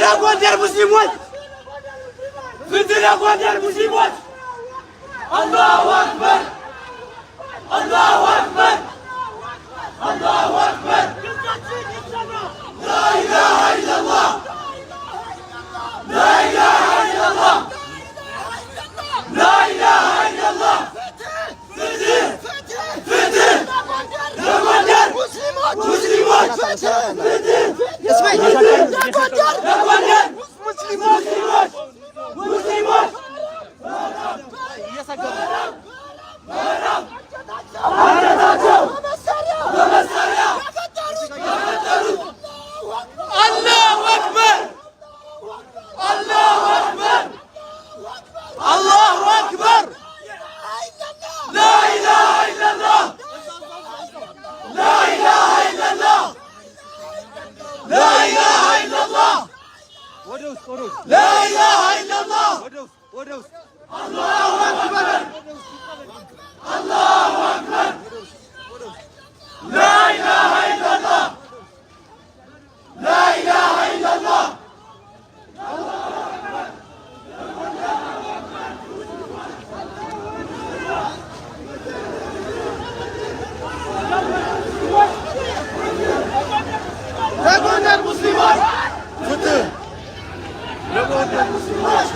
ለጎንደር ሙስሊሞች! ፍትህ ለጎንደር ሙስሊሞች! አላሁ አክበር! አላሁ አክበር! አላሁ አክበር! ላ ኢላሃ ኢለላህ! ላ ኢላሃ ኢለላህ! ላ ኢላሃ ኢለላህ! ፍትህ! ፍትህ! ለጎንደር ሙስሊሞች! ፍትህ! ለጎንደር ሙስሊሞች! ሙስሊሞች! አንገታቸው በመሳሪያ የፈጠሩት! አላሁ አክበር! አላሁ አክበር! አላሁ አክበር! ላ ኢላሃ ኢለላህ! ላ ኢላሃ ኢለላህ! ላ ኢላሃ ኢለላህ! ላ ኢላሃ ኢለላህ! አላሁ አክበር! አላሁ አክበር! ላ ኢላሃ ኢለላህ! ላ ኢላሃ ኢለላህ! ለጎንደር ሙስሊሞች! ፍትህ! ለጎንደር ሙስሊሞች!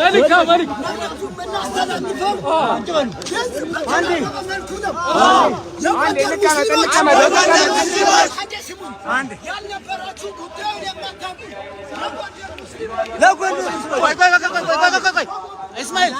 ملك اسماعيل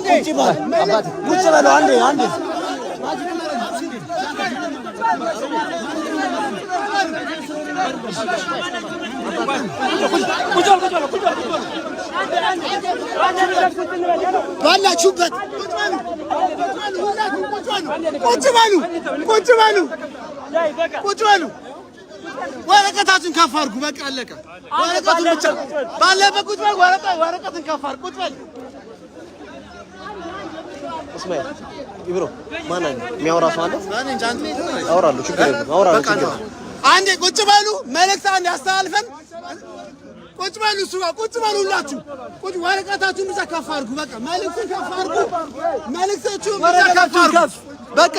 مايك بقى ባላችሁበት ቁጭ በሉ። ወረቀታችሁን ከፍ አድርጉ። በቃ አለቀ። ወረቀቱን ብቻ ባለበት ቁጭ በል። ወረቀትን ከፍ አድርግ። ቁጭ በል። እስማኤል ይብሮ ማን አለ የሚያወራ ሰው አለ? አወራለሁ፣ ችግር የለም አወራለሁ። አንዴ ቁጭ በሉ። መልእክት አንዴ አስተላልፈን ቁጭ በሉ። እሱ ጋር ቁጭ በሉ። ሁላችሁ ቁጭ። ወረቀታችሁን ብቻ ከፍ አድርጉ። በቃ መልእክቱን ከፍ አድርጉ። መልእክታችሁን ብቻ ከፍ አድርጉ። በቃ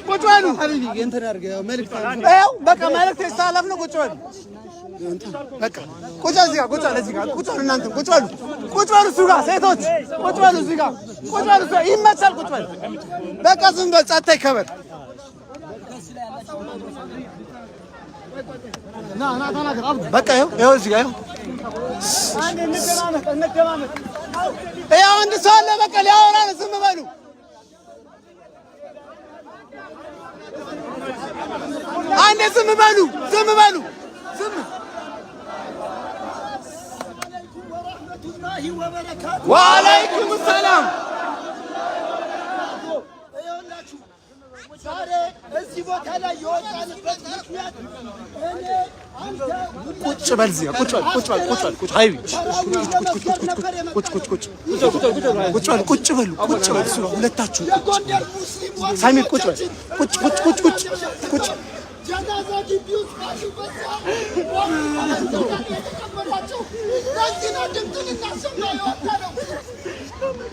ቁጭ በሉ። ሀቢቢ እንትን አድርገህ መልእክት ይኸው በቃ መልእክት ያስተላልፍ ነው። ቁጭ በሉ። በቃ ቁጭ እዚህ ጋር ቁጭ በሉ። እዚህ ጋር ቁጭ በሉ። እናንተም ቁጭ በሉ። ቁጭ በሉ። እሱ ጋር ሴቶች ቁጭ በሉ። እዚህ ጋር ቁጭ በሉ። ይመቻል። ቁጭ በሉ። በቃ ዝም በል። ጸጥታ ይከበር። ና ተናገር። በቃ ይኸው እዚህ ጋር ይኸው አንድ ሰው አለ። በቃ ሊያወራ ነው። ዝም በሉ። አንዴ ዝም በሉ። ዝም በሉ። ዝም ወአለይኩም ሰላም። ዛሬ እዚህ ቦታ ላይ የወጣንበት ምክንያት ቁጭ በል። እዚህ ቁጭ በል። ቁጭ በል። ቁጭ በል። ቁጭ ሀይቢ ቁጭ በሉ። ቁጭ በል። እሱ ሁለታችሁ ሳሚር ቁጭ በል። ቁጭ ጀናዛ ግቢ ውስጥ የተቀበላቸው ለዚህ ነው ድምፁን እናሰማ የወጣ ነው።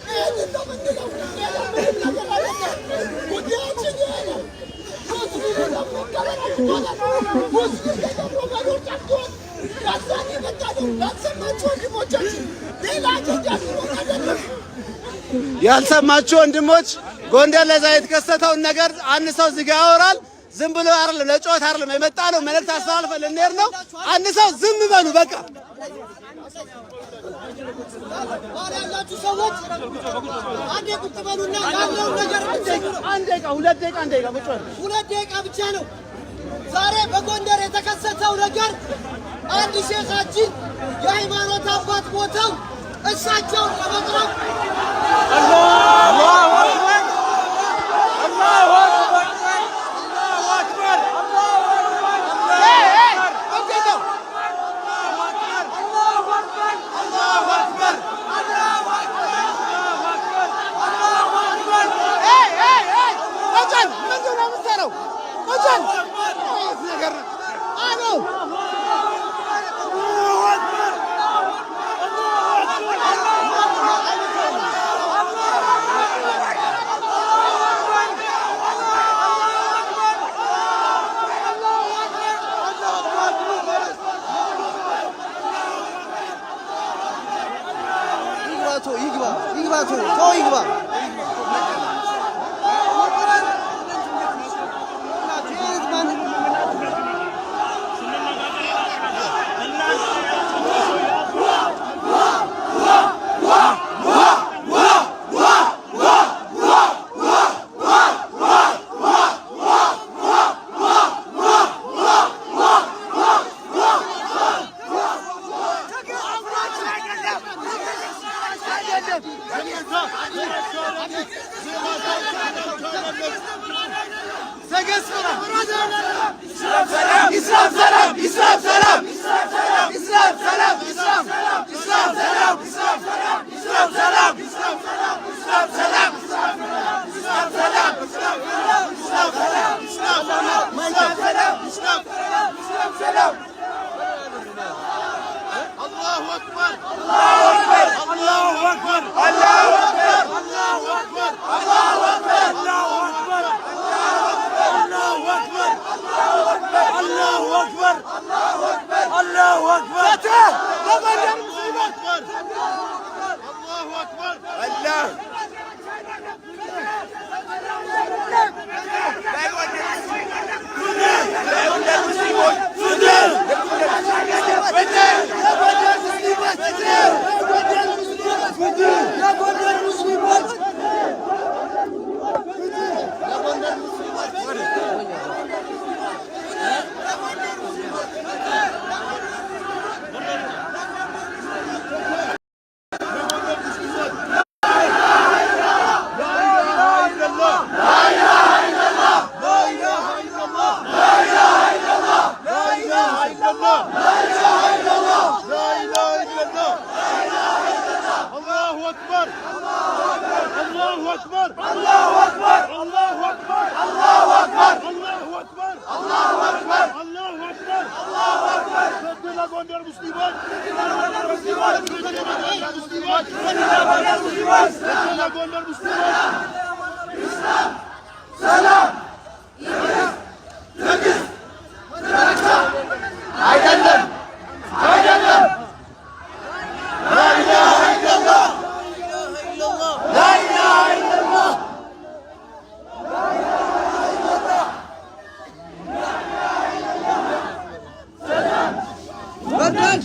ይህንን ነው ምንለው። ጉዳያችን ይሄ ነው። ሙስሊሙ ደግሞ ሙስሊም ደግሞ መኖቻቸውን ያዛን የመጣ ነው። ያልሰማችሁ ወንድሞቻችን ሌላ አጀንዳ ሲሆን አይደለም። ያልሰማችሁ ወንድሞች ጎንደር ለዛ የተከሰተውን ነገር አንድ ሰው እዚህ ጋር ያወራል። ዝም ብሎ አይደለም፣ ለጨዋታ አይደለም የመጣ ነው። መልእክት አስተላልፈን ልንሄድ ነው። አንድ ሰው ዝም በሉ። በቃ ባሪያ ያላችሁ ሰዎች አንዴ ቁጭ በሉና ያለውን ነገር አንድ ደቂቃ፣ ሁለት ደቂቃ፣ አንድ ደቂቃ ቁጭ በሉ። 2 ደቂቃ ብቻ ነው። ዛሬ በጎንደር የተከሰተው ነገር አንድ ሼኻችን የሃይማኖት አባት ሞተው እሳቸውን ለመቅረብ አላሁ አክበር አላሁ አክበር ይግባ ጎንደር ሙስሊሞች ጎንደር ሙስሊሞች ጎንደር ሙስሊሞች ሰላም አይደለም አይደለም لا إله إلا الله لا إله إلا الله لا إله إلا الله لا إله إلا الله سلام بدل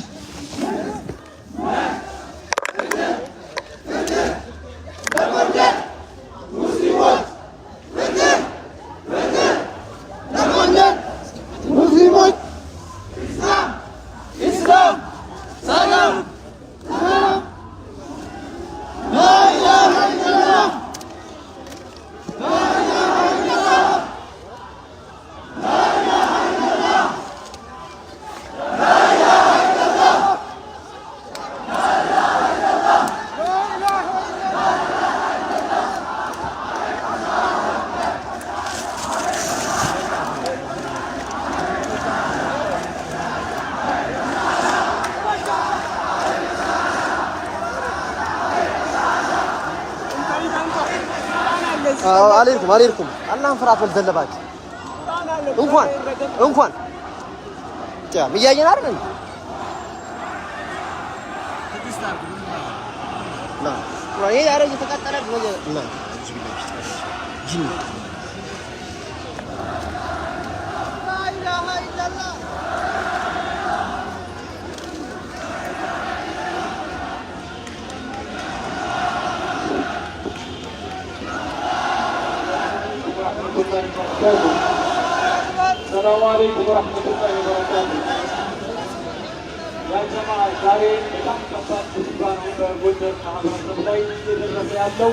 عليكم الله انفرات بالدلبات እንኳን ጃም ይያየን አይደል لا لا ይሄ ያረ እየተቀጠለ ነው لا ጂን لا اله الا الله السلام عليكم ورحمة الله وبركاته. يا جماعة ዛሬ በጣም ከባድ ስብሰባ ነው በጎንደር ማህበረሰብ ላይ እየደረሰ ያለው።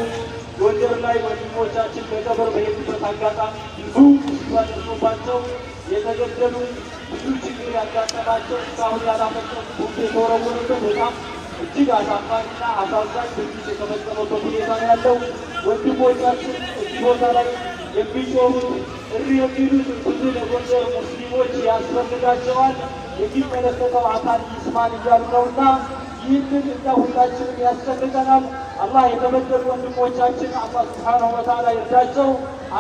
ጎንደር ላይ ወንድሞቻችን በቀብር በሄዱበት አጋጣሚ ብዙ ስብሰባ ደርሶባቸው የተገደሉ ብዙ ችግር ያጋጠማቸው እስካሁን ያላመለጡ ቡምብ የተወረወረበት በጣም እጅግ አሳፋሪና አሳዛኝ ድርጊት የተፈጸመበት ሁኔታ ነው ያለው። ወንድሞቻችን እዚህ ቦታ ላይ የሚጮሁት እሪ የሚሉት ብዙ ለጎንደር ሙስሊሞች ያስፈልጋቸዋል፣ የሚመለከተው አካል ይስማን እያሉ ነውና ይህንን እኛ ሁላችንም ያስፈልገናል። አላህ የተበደሉ ወንድሞቻችን አላህ ሱብሓነሁ ወተዓላ ይርዳቸው።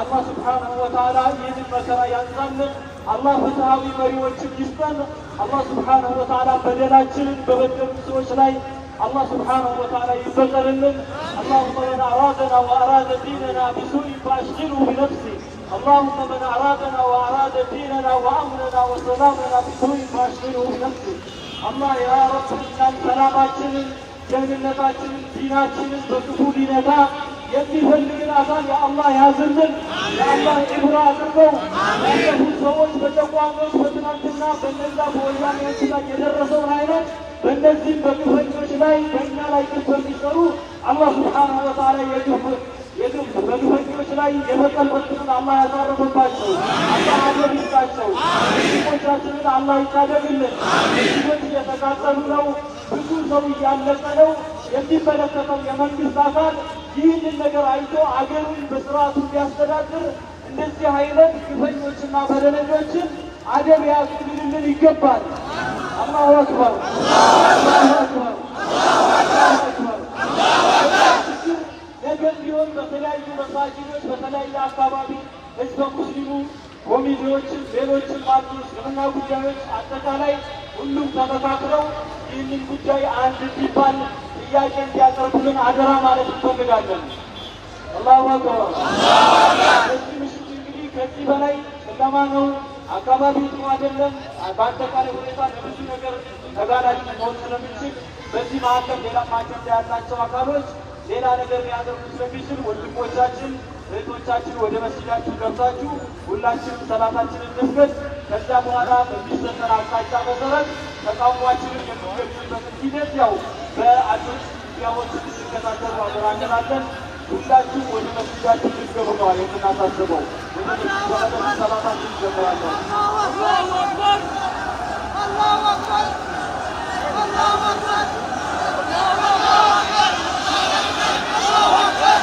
አላህ ሱብሓነሁ ወተዓላ ይህንን መከራ ያንሳልን። አላህ ፍትሃዊ መሪዎችን ይስጠን። አላህ ሱብሓነሁ ወተዓላ በደላችንን በበደሉ ሰዎች ላይ الله سبحانه وتعالى يبقر لنا. اللهم من أرادنا وأراد ديننا بسوء فأشغله بنفسه. اللهم من أرادنا وأراد ديننا وأمننا وسلامنا بسوء فأشغله بنفسه. الله يا رب إنك سلاماتنا جنتاتنا ديناتنا بكفو ديننا የሚፈልግን አካል የአላህ ያዝልን። የአላህ ኢብራ አድርገው ያለፉት ሰዎች በተቋሞች በትናንትና በነዛ በወያኔዎች ላይ የደረሰውን አይነት በእነዚህም በግፈኞች ላይ በእኛ ላይ ግፍ በሚሰሩ አላህ ሱብሓነሁ ወተዓላ በግፈኞች ላይ የበቀል በትሩን አላህ ያሳረፈባቸው። አላህ አገር ይስጣቸው። ሙስሊሞቻችንን አላህ ይታደግልን። ሙስሊሞች እየተቃጠሉ ነው። ብዙ ሰው እያለቀ ነው። የሚመለከተው የመንግስት አካል ይህንን ነገር አይቶ አገሩን በስርዓቱ ሊያስተዳድር እንደዚህ አይነት ግፈኞችና በደለኞችን አደብ ያስይዝልን ይገባል። አላሁ አክበር፣ አላሁ አክበር፣ አላሁ አክበር። ነገር ቢሆን በተለያዩ መሳጅዶች በተለያየ አካባቢ ህዝበ ሙስሊሙ ኮሚቴዎችን ሌሎችን ባሉ እስልምና ጉዳዮች አጠቃላይ ሁሉም ተመካክረው ይህንን ጉዳይ አንድ እንዲባል ጥያቄ እንዲያቀርቡልን አደራ ማለት እንፈልጋለን። አላሁ አክበር። በዚህ ምሽት እንግዲህ ከዚህ በላይ ጨለማ ነው፣ አካባቢው ጥሩ አይደለም። በአጠቃላይ ሁኔታ ለብዙ ነገር ተጋላጭ መሆን ስለምንችል በዚህ መካከል ሌላም አጀንዳ ያላቸው አካሎች ሌላ ነገር ሊያደርጉ ስለሚችል ወንድሞቻችን እህቶቻችን ወደ መስጊዳችን ገብታችሁ ሁላችንም ሰላታችንን እንስገድ። ከዛ በኋላ በሚሰጠን አቅጣጫ መሰረት ተቃውሟችንን የምንገልጽበትን ሂደት ያው በአዲስ ሚዲያዎች እንድትከታተሉ አደራ እንላለን። ሁላችሁም ወደ መስጊዳችን ልትገቡ ነው የምናሳስበው። ወደ መስጊዳችን ሰላታችን እንጀምራለን። አላሁ አክበር፣ አላሁ አክበር፣ አላሁ አክበር፣ አላሁ አክበር።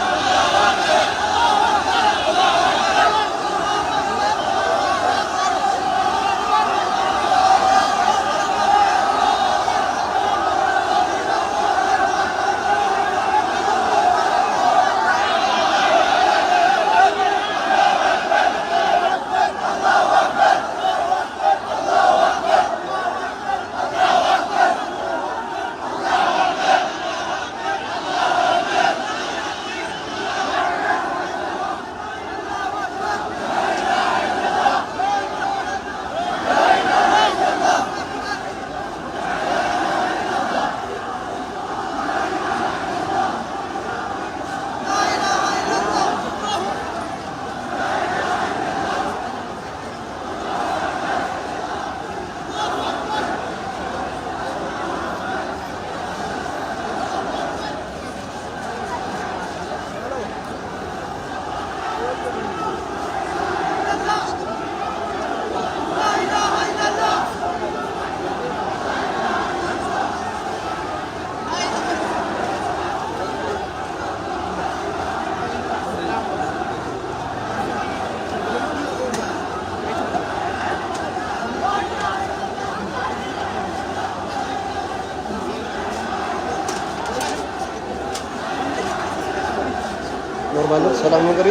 ማለት ሰላም ነገር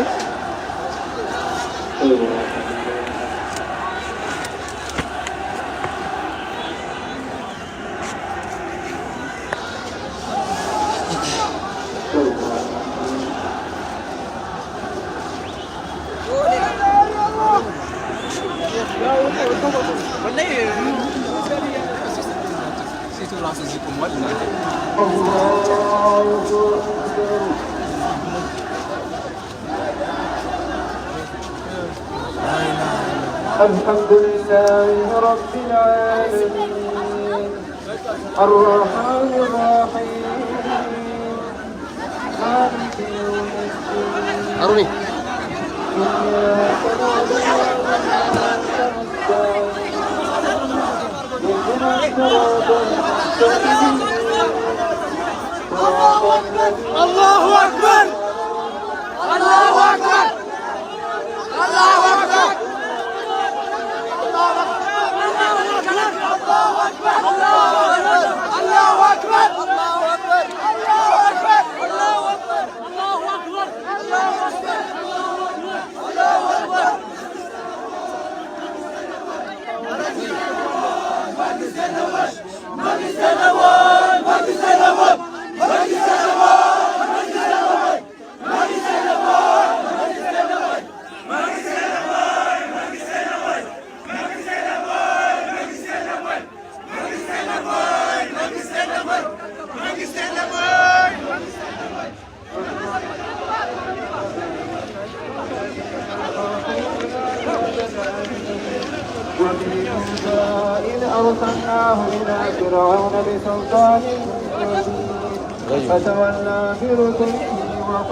الحمد لله رب العالمين الرحمن الرحيم مالك يوم الدين أروني إياك نعبد وإياك نستعين اهدنا الصراط المستقيم صراط الذين الله أكبر الله أكبر الله أكبر إذ أرسلناه إلى فرعون بسلطان مبين فتولى بركنه وقال